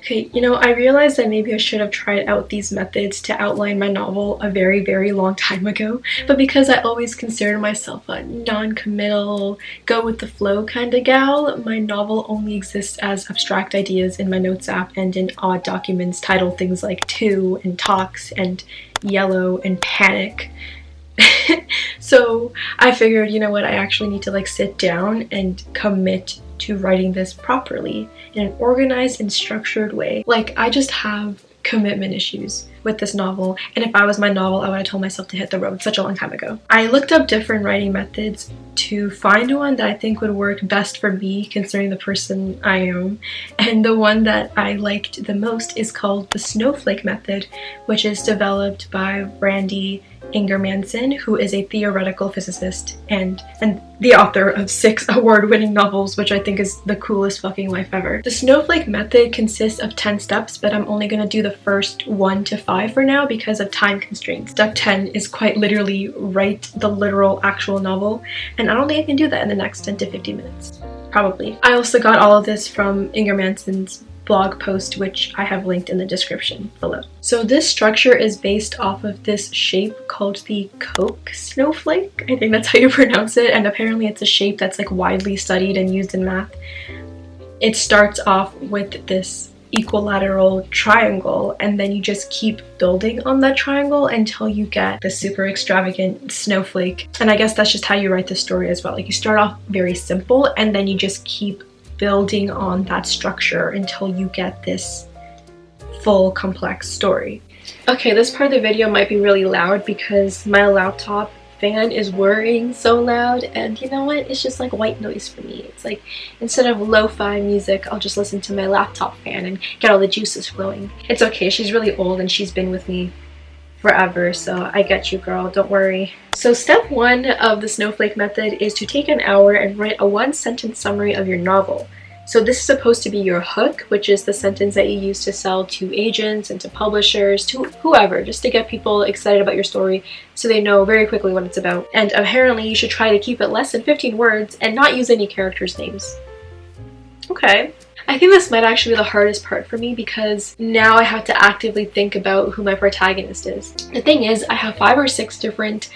Okay, you know, I realized that maybe I should have tried out these methods to outline my novel a very, very long time ago, but because I always considered myself a non-committal, go-with-the-flow kind of gal, my novel only exists as abstract ideas in my notes app and in odd documents titled things like Two and Talks and Yellow and Panic. So I figured, you know what, I actually need to like sit down and commit to writing this properly in an organized and structured way. Like, I just have commitment issues with this novel, and if I was my novel, I would have told myself to hit the road such a long time ago. I looked up different writing methods to find one that I think would work best for me considering the person I am, and the one that I liked the most is called the Snowflake Method, which is developed by Randy Ingermanson, who is a theoretical physicist and the author of 6 award-winning novels, which I think is the coolest fucking life ever. The Snowflake Method consists of 10 steps, but I'm only going to do the first 1 to 5 for now because of time constraints. Step 10 is quite literally write the literal actual novel, and I don't think I can do that in the next 10 to 15 minutes. Probably. I also got all of this from Ingermanson's blog post, which I have linked in the description below. So this structure is based off of this shape called the Koch snowflake. I think that's how you pronounce it, and apparently it's a shape that's like widely studied and used in math. It starts off with this equilateral triangle, and then you just keep building on that triangle until you get the super extravagant snowflake. And I guess that's just how you write the story as well. Like, you start off very simple and then you just keep building on that structure until you get this full complex story. Okay, this part of the video might be really loud because my laptop fan is whirring so loud, and you know what, it's just like white noise for me. It's like, instead of lo-fi music, I'll just listen to my laptop fan and get all the juices flowing. It's okay, she's really old and she's been with me forever, so I get you, girl, don't worry. So step 1 of the Snowflake Method is to take an hour and write a 1-sentence summary of your novel. So this is supposed to be your hook, which is the sentence that you use to sell to agents and to publishers, to whoever, just to get people excited about your story so they know very quickly what it's about. And apparently you should try to keep it less than 15 words and not use any characters' names. Okay. I think this might actually be the hardest part for me because now I have to actively think about who my protagonist is. The thing is, I have 5 or 6 different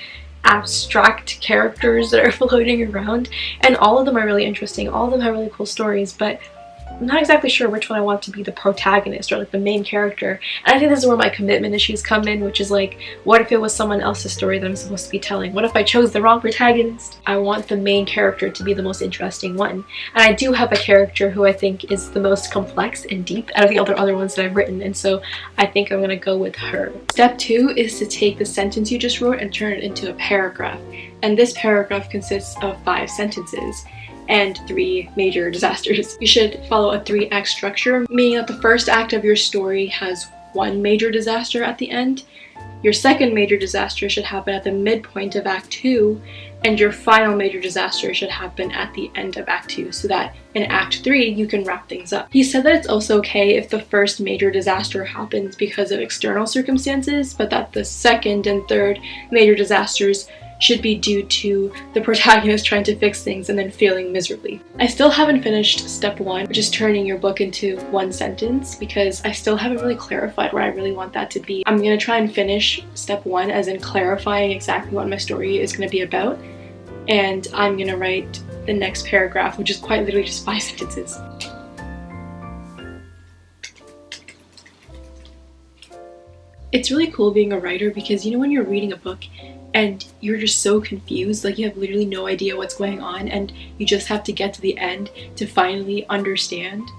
abstract characters that are floating around, and all of them are really interesting. All of them have really cool stories, but I'm not exactly sure which one I want to be the protagonist or like the main character. And I think this is where my commitment issues come in, which is like, what if it was someone else's story that I'm supposed to be telling? What if I chose the wrong protagonist? I want the main character to be the most interesting one. And I do have a character who I think is the most complex and deep out of the other ones that I've written, and so I think I'm gonna go with her. Step 2 is to take the sentence you just wrote and turn it into a paragraph. And this paragraph consists of 5 sentences and 3 major disasters. You should follow a 3-act structure, meaning that the first act of your story has 1 major disaster at the end, your second major disaster should happen at the midpoint of Act 2, and your final major disaster should happen at the end of Act 2, so that in Act 3 you can wrap things up. He said that it's also okay if the first major disaster happens because of external circumstances, but that the second and third major disasters should be due to the protagonist trying to fix things and then failing miserably. I still haven't finished step 1, which is turning your book into 1 sentence, because I still haven't really clarified where I really want that to be. I'm gonna try and finish step 1 as in clarifying exactly what my story is gonna be about, and I'm gonna write the next paragraph, which is quite literally just 5 sentences. It's really cool being a writer because, you know, when you're reading a book and you're just so confused, like you have literally no idea what's going on and you just have to get to the end to finally understand.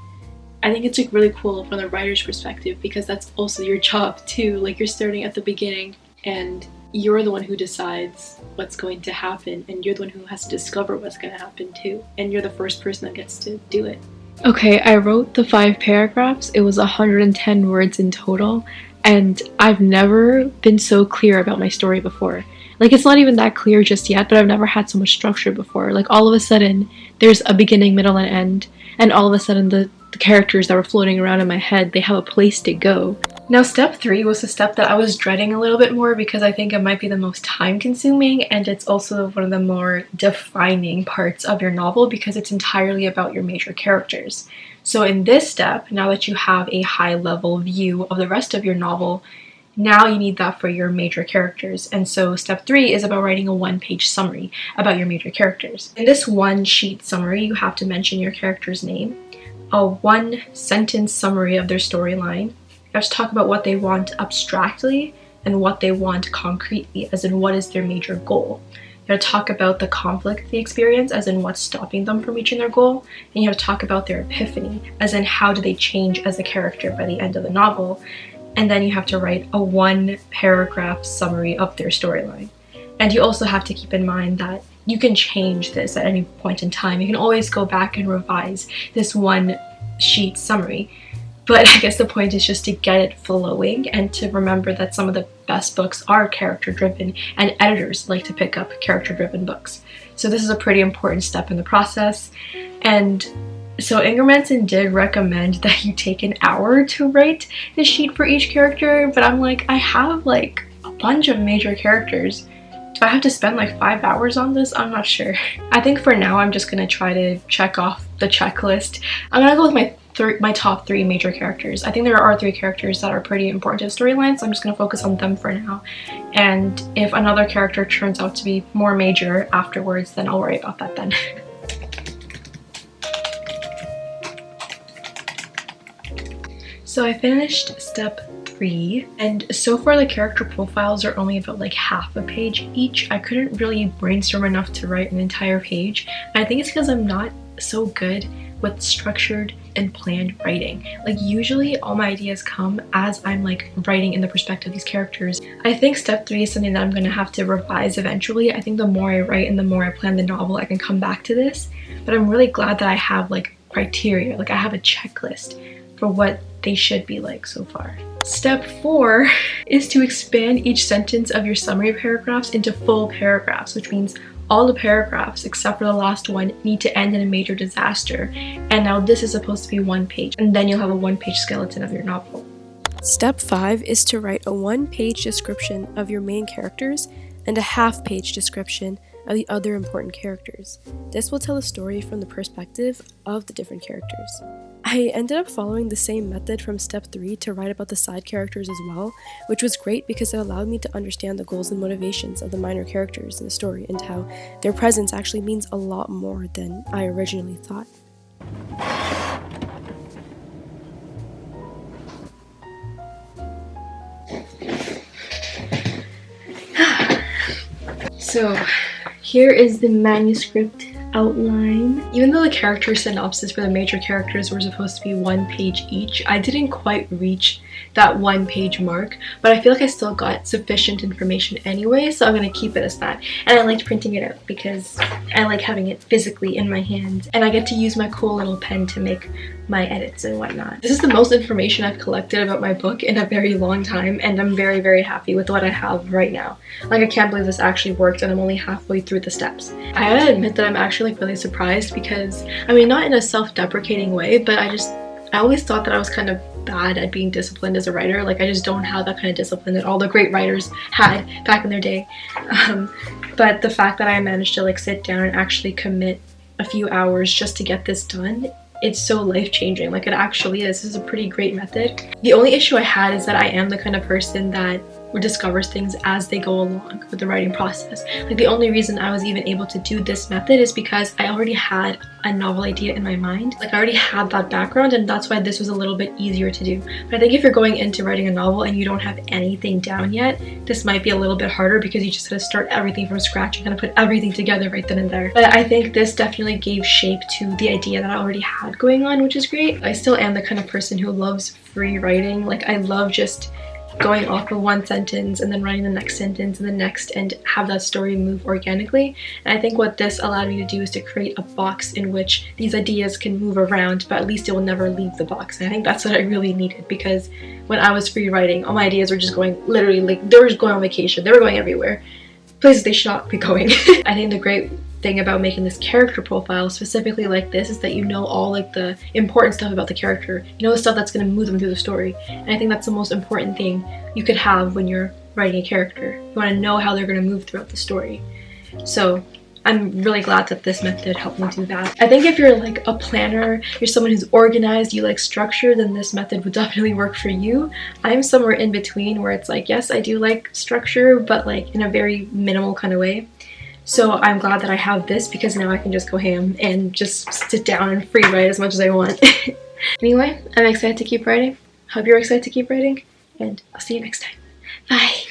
I think it's like really cool from the writer's perspective because that's also your job too. Like, you're starting at the beginning and you're the one who decides what's going to happen, and you're the one who has to discover what's going to happen too, and you're the first person that gets to do it. Okay, I wrote the 5 paragraphs. It was 110 words in total, and I've never been so clear about my story before. Like, it's not even that clear just yet, but I've never had so much structure before. Like, all of a sudden, there's a beginning, middle, and end, and all of a sudden the characters that were floating around in my head, they have a place to go. Now, step 3 was the step that I was dreading a little bit more because I think it might be the most time-consuming, and it's also one of the more defining parts of your novel because it's entirely about your major characters. So in this step, now that you have a high level view of the rest of your novel, now you need that for your major characters. And so step 3 is about writing a one-page summary about your major characters. In this one-sheet summary, you have to mention your character's name, a one-sentence summary of their storyline. You have to talk about what they want abstractly and what they want concretely, as in what is their major goal. You have to talk about the conflict they experience, as in what's stopping them from reaching their goal. And you have to talk about their epiphany, as in how do they change as a character by the end of the novel. And then you have to write a one-paragraph summary of their storyline. And you also have to keep in mind that you can change this at any point in time. You can always go back and revise this one-sheet summary. But I guess the point is just to get it flowing and to remember that some of the best books are character-driven, and editors like to pick up character-driven books. So this is a pretty important step in the process. And so Ingermanson did recommend that you take an hour to write the sheet for each character, but I'm like, I have like a bunch of major characters. Do I have to spend like 5 hours on this? I'm not sure. I think for now I'm just gonna try to check off the checklist. I'm gonna go with my top 3 major characters. I think there are 3 characters that are pretty important to the storyline, so I'm just gonna focus on them for now. And if another character turns out to be more major afterwards, then I'll worry about that then. So I finished step 3, and so far the character profiles are only about like half a page each. I couldn't really brainstorm enough to write an entire page. I think it's because I'm not so good with structured and planned writing. Like usually all my ideas come as I'm like writing in the perspective of these characters. I think step 3 is something that I'm gonna have to revise eventually. I think the more I write and the more I plan the novel, I can come back to this. But I'm really glad that I have like criteria, like I have a checklist for what they should be like so far. Step 4 is to expand each sentence of your summary paragraphs into full paragraphs, which means all the paragraphs except for the last one need to end in a major disaster. And now this is supposed to be 1 page, and then you'll have a 1-page skeleton of your novel. Step 5 is to write a 1-page description of your main characters and a half-page description of the other important characters. This will tell the story from the perspective of the different characters. I ended up following the same method from step 3 to write about the side characters as well, which was great because it allowed me to understand the goals and motivations of the minor characters in the story and how their presence actually means a lot more than I originally thought. So here is the manuscript outline. Even though the character synopsis for the major characters were supposed to be 1 page each, I didn't quite reach that 1-page mark, but I feel like I still got sufficient information anyway, so I'm gonna keep it as that. And I liked printing it out because I like having it physically in my hands, and I get to use my cool little pen to make my edits and whatnot. This is the most information I've collected about my book in a very long time, and I'm very, very happy with what I have right now. Like, I can't believe this actually worked, and I'm only halfway through the steps. I gotta admit that I'm actually like really surprised because, I mean, not in a self-deprecating way, but I always thought that I was kind of bad at being disciplined as a writer. Like, I just don't have that kind of discipline that all the great writers had back in their day. But the fact that I managed to like sit down and actually commit a few hours just to get this done, it's so life-changing. Like, it actually is. This is a pretty great method. The only issue I had is that I am the kind of person that discovers things as they go along with the writing process. Like, the only reason I was even able to do this method is because I already had a novel idea in my mind. Like, I already had that background, and that's why this was a little bit easier to do. But I think if you're going into writing a novel and you don't have anything down yet, this might be a little bit harder because you just gotta start everything from scratch and kind of put everything together right then and there. But I think this definitely gave shape to the idea that I already had going on, which is great. I still am the kind of person who loves free writing. Like, I love just going off of one sentence and then writing the next sentence and the next, and have that story move organically. And I think what this allowed me to do is to create a box in which these ideas can move around, but at least it will never leave the box. And I think that's what I really needed, because when I was free writing, all my ideas were just going literally, like, they were just going on vacation. They were going everywhere, places they should not be going. I think the great thing about making this character profile specifically like this is that you know all like the important stuff about the character. You know the stuff that's going to move them through the story. And I think that's the most important thing you could have when you're writing a character. You want to know how they're going to move throughout the story. So I'm really glad that this method helped me do that. I think if you're like a planner, you're someone who's organized, you like structure, then this method would definitely work for you. I'm somewhere in between where it's like, yes, I do like structure, but like in a very minimal kind of way. So I'm glad that I have this because now I can just go ham and just sit down and free write as much as I want. Anyway, I'm excited to keep writing. Hope you're excited to keep writing, and I'll see you next time. Bye!